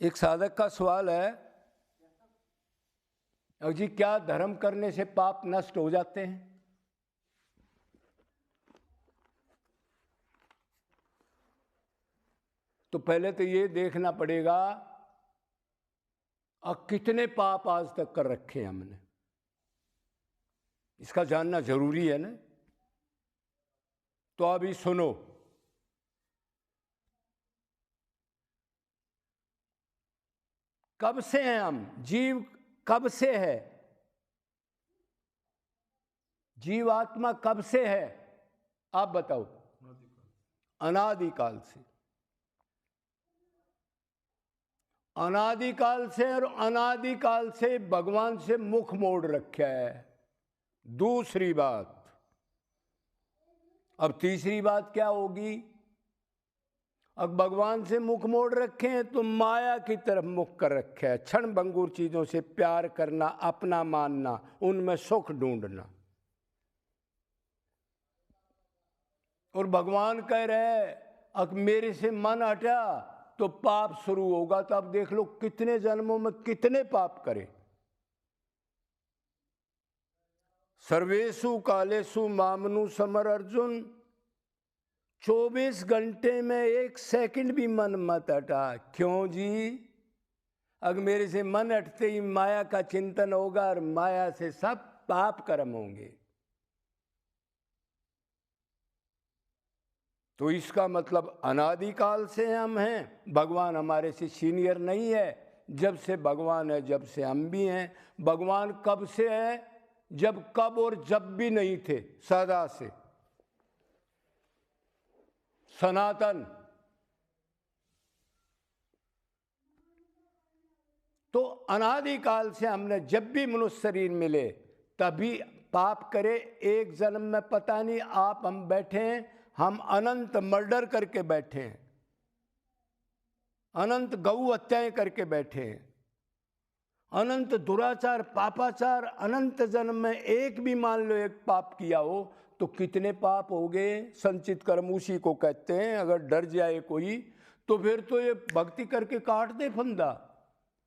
एक साधक का सवाल है, जी क्या धर्म करने से पाप नष्ट हो जाते हैं? तो पहले तो ये देखना पड़ेगा कितने पाप आज तक कर रखे हैं हमने, इसका जानना जरूरी है ना। तो अभी सुनो, कब से हैं हम? जीव कब से है? जीवात्मा कब से है? आप बताओ। अनादिकाल से। अनादिकाल से, और अनादिकाल से भगवान से मुख मोड़ रखा है। दूसरी बात, अब तीसरी बात क्या होगी? अब भगवान से मुख मोड़ रखे हैं तो माया की तरफ मुख कर रखे है। क्षण भंगुर चीजों से प्यार करना, अपना मानना, उनमें सुख ढूंढना। और भगवान कह रहे अब मेरे से मन हटा तो पाप शुरू होगा। तो अब देख लो कितने जन्मों में कितने पाप करे। सर्वेषु कालेषु मामनु समर अर्जुन, 24 घंटे में 1 सेकंड भी मन मत हटा। क्यों जी? अगर मेरे से मन हटते ही माया का चिंतन होगा और माया से सब पाप कर्म होंगे। तो इसका मतलब अनादिकाल से हम हैं। भगवान हमारे से सीनियर नहीं है। जब से भगवान है, जब से हम भी हैं। भगवान कब से है? जब कब और जब भी नहीं थे, सदा से, सनातन। तो अनादिकाल से हमने जब भी मनुष्य शरीर मिले तभी पाप करे। एक जन्म में पता नहीं, आप हम बैठे हैं, हम अनंत मर्डर करके बैठे हैं, अनंत गौ हत्याएं करके बैठे हैं, अनंत दुराचार पापाचार। अनंत जन्म में एक भी मान लो एक पाप किया हो तो कितने पाप हो गए। संचित कर्म उसी को कहते हैं। अगर डर जाए कोई तो फिर तो ये भक्ति करके काट दे फंदा,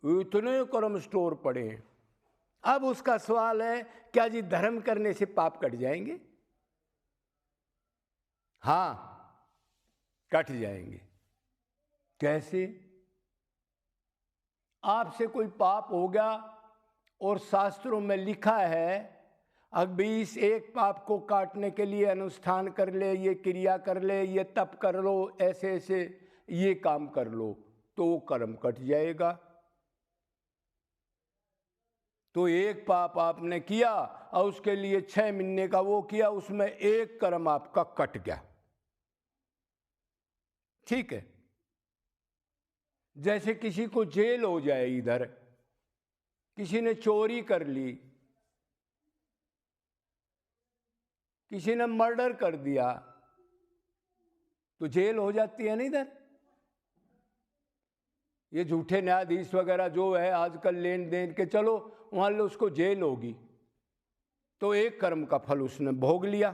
इतने कर्म स्टोर पड़े हैं। अब उसका सवाल है, क्या जी धर्म करने से पाप कट जाएंगे? हाँ, कट जाएंगे। कैसे? आपसे कोई पाप हो गया और शास्त्रों में लिखा है अब इस एक पाप को काटने के लिए अनुष्ठान कर ले, ये क्रिया कर ले, ये तप कर लो, ऐसे ऐसे ये काम कर लो, तो वो कर्म कट जाएगा। तो एक पाप आपने किया और उसके लिए 6 महीने का वो किया, उसमें एक कर्म आपका कट गया। ठीक है। जैसे किसी को जेल हो जाए, इधर किसी ने चोरी कर ली, किसी ने मर्डर कर दिया, तो जेल हो जाती है ना इधर। ये झूठे न्यायाधीश वगैरह जो है आजकल लेन देन के, चलो मान लो उसको जेल होगी, तो एक कर्म का फल उसने भोग लिया।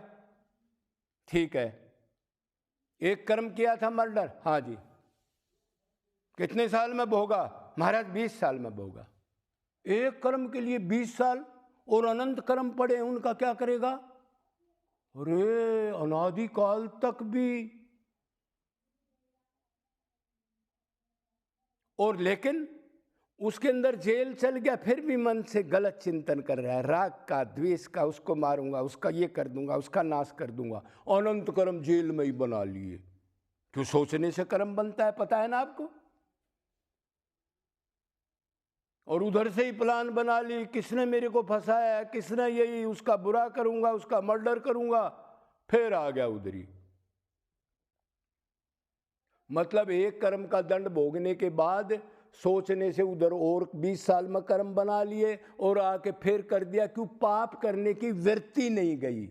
ठीक है, एक कर्म किया था मर्डर, हाँ जी, कितने साल में भोगा? महाराज 20 साल में भोगा। एक कर्म के लिए 20 साल, और अनंत कर्म पड़े उनका क्या करेगा? अरे अनादिकाल तक भी। और लेकिन उसके अंदर जेल चल गया, फिर भी मन से गलत चिंतन कर रहा है, राग का, द्वेष का, उसको मारूंगा, उसका ये कर दूंगा, उसका नाश कर दूंगा। अनंत कर्म जेल में ही बना लिए। क्यों? सोचने से कर्म बनता है, पता है ना आपको। और उधर से ही प्लान बना ली, किसने मेरे को फंसाया, किसने यही, उसका बुरा करूंगा, उसका मर्डर करूंगा, फिर आ गया उधर ही। मतलब एक कर्म का दंड भोगने के बाद सोचने से उधर और 20 साल में कर्म बना लिए और आके फिर कर दिया। क्यों? पाप करने की वृत्ति नहीं गई।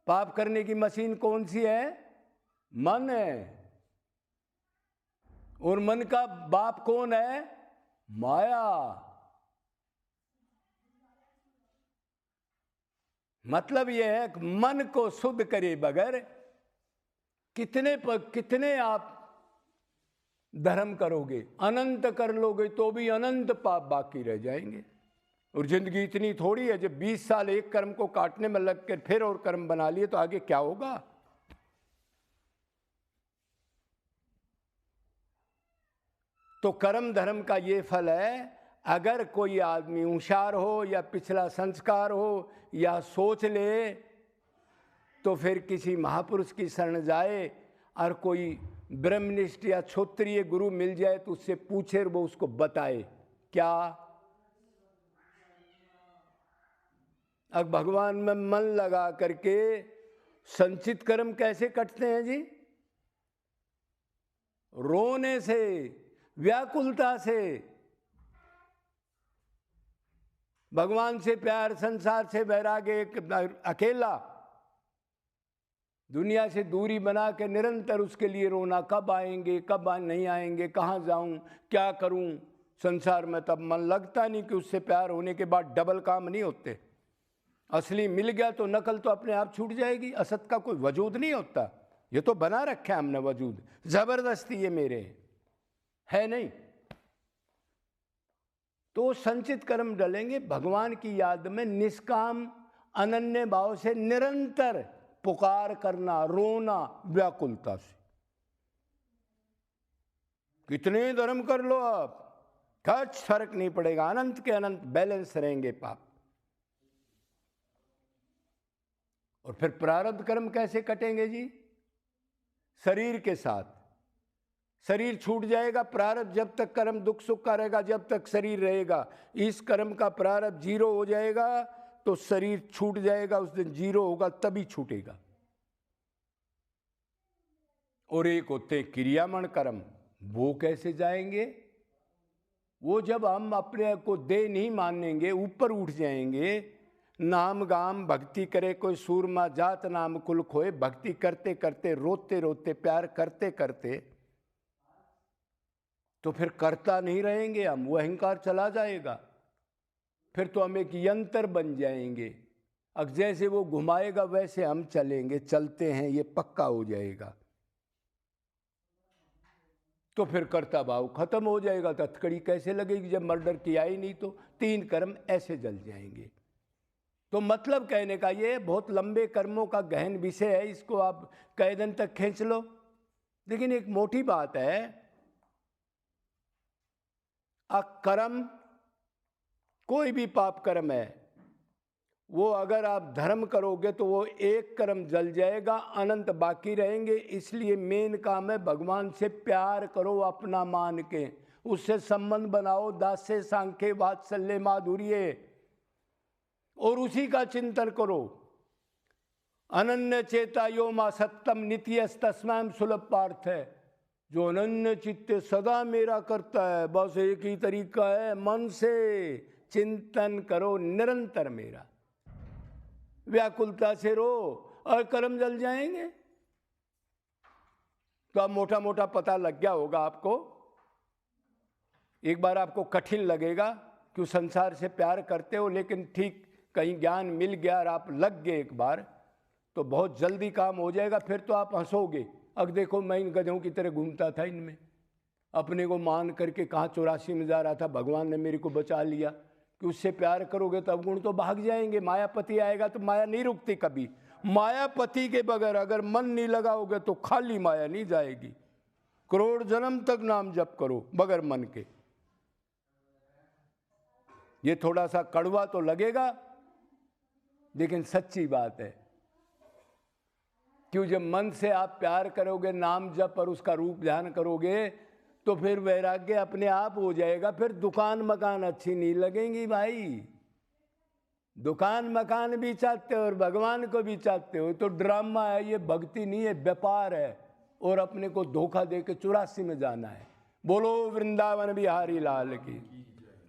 पाप करने की मशीन कौन सी है? मन है। और मन का बाप कौन है? माया। मतलब यह है कि मन को शुद्ध करे बगैर कितने आप धर्म करोगे, अनंत कर लोगे तो भी अनंत पाप बाकी रह जाएंगे। और जिंदगी इतनी थोड़ी है, जब 20 साल एक कर्म को काटने में लग कर फिर और कर्म बना लिए तो आगे क्या होगा। तो कर्म धर्म का ये फल है, अगर कोई आदमी होशियार हो या पिछला संस्कार हो या सोच ले तो फिर किसी महापुरुष की शरण जाए, और कोई ब्रह्मनिष्ठ या क्षत्रिय गुरु मिल जाए तो उससे पूछे और वो उसको बताए क्या। अब भगवान में मन लगा करके संचित कर्म कैसे कटते हैं जी? रोने से, व्याकुलता से। भगवान से प्यार, संसार से वैराग्य, अकेला दुनिया से दूरी बना के निरंतर उसके लिए रोना, कब आएंगे, कब नहीं आएंगे, कहाँ जाऊं, क्या करूं। संसार में तब मन लगता नहीं कि उससे प्यार होने के बाद डबल काम नहीं होते। असली मिल गया तो नकल तो अपने आप छूट जाएगी। असत का कोई वजूद नहीं होता, ये तो बना रखा है हमने वजूद, जबरदस्ती ये मेरे है नहीं। तो संचित कर्म डलेंगे भगवान की याद में, निष्काम अनन्य भाव से निरंतर पुकार करना, रोना व्याकुलता से। कितने धर्म कर लो आप, कुछ फर्क नहीं पड़ेगा, अनंत के अनंत बैलेंस रहेंगे पाप। और फिर प्रारब्ध कर्म कैसे कटेंगे जी? शरीर के साथ। शरीर छूट जाएगा, प्रारब्ध जब तक कर्म दुख सुख का रहेगा, जब तक शरीर रहेगा। इस कर्म का प्रारब्ध 0 हो जाएगा तो शरीर छूट जाएगा, उस दिन 0 होगा तभी छूटेगा। और एक होते क्रियामण कर्म, वो कैसे जाएंगे? वो जब हम अपने को देह नहीं मानेंगे, ऊपर उठ जाएंगे। नाम गाम भक्ति करे कोई सूरमा, जात नाम कुल खोए। भक्ति करते करते, रोते रोते, प्यार करते करते तो फिर करता नहीं रहेंगे हम, वो अहंकार चला जाएगा। फिर तो हम एक यंत्र बन जाएंगे। अब जैसे वो घुमाएगा वैसे हम चलेंगे, चलते हैं, ये पक्का हो जाएगा। तो फिर कर्ता भाव खत्म हो जाएगा। तो हथकड़ी कैसे लगेगी जब मर्डर किया ही नहीं? तो 3 कर्म ऐसे जल जाएंगे। तो मतलब कहने का ये बहुत लंबे कर्मों का गहन विषय है, इसको आप कई दिन तक खींच लो। लेकिन एक मोटी बात है, कर्म कोई भी पाप कर्म है, वो अगर आप धर्म करोगे तो वो एक कर्म जल जाएगा, अनंत बाकी रहेंगे। इसलिए मेन काम है भगवान से प्यार करो अपना मान के, उससे संबंध बनाओ, दास्य सांख्य वात्सल्य माधुर्य, और उसी का चिंतन करो। अनन्य चेता यो मा सत्यम नित्यस्तस्मैं सुलभ पार्थ है। जो अनन्य चित्त सदा मेरा करता है, बस एक ही तरीका है, मन से चिंतन करो निरंतर मेरा। व्याकुलता से रो और कर्म जल जाएंगे। तो अब मोटा मोटा पता लग गया होगा आपको। एक बार आपको कठिन लगेगा कि संसार से प्यार करते हो, लेकिन ठीक कहीं ज्ञान मिल गया और आप लग गए एक बार, तो बहुत जल्दी काम हो जाएगा। फिर तो आप हंसोगे, अब देखो मैं इन गधों की तरह घूमता था इनमें, अपने को मान करके कहाँ 84 में जा रहा था, भगवान ने मेरे को बचा लिया। कि उससे प्यार करोगे तो अवगुण तो भाग जाएंगे। मायापति आएगा तो माया नहीं रुकती कभी। मायापति के बगैर अगर मन नहीं लगाओगे तो खाली माया नहीं जाएगी। करोड़ जन्म तक नाम जप करो बगैर मन के। ये थोड़ा सा कड़वा तो लगेगा, लेकिन सच्ची बात है। क्यों? जब मन से आप प्यार करोगे, नाम जप और उसका रूप ध्यान करोगे, तो फिर वैराग्य अपने आप हो जाएगा। फिर दुकान मकान अच्छी नहीं लगेंगी भाई। दुकान मकान भी चाहते हो और भगवान को भी चाहते हो, तो ड्रामा है ये, भक्ति नहीं है, व्यापार है। और अपने को धोखा दे के 84 में जाना है। बोलो वृंदावन बिहारी लाल की।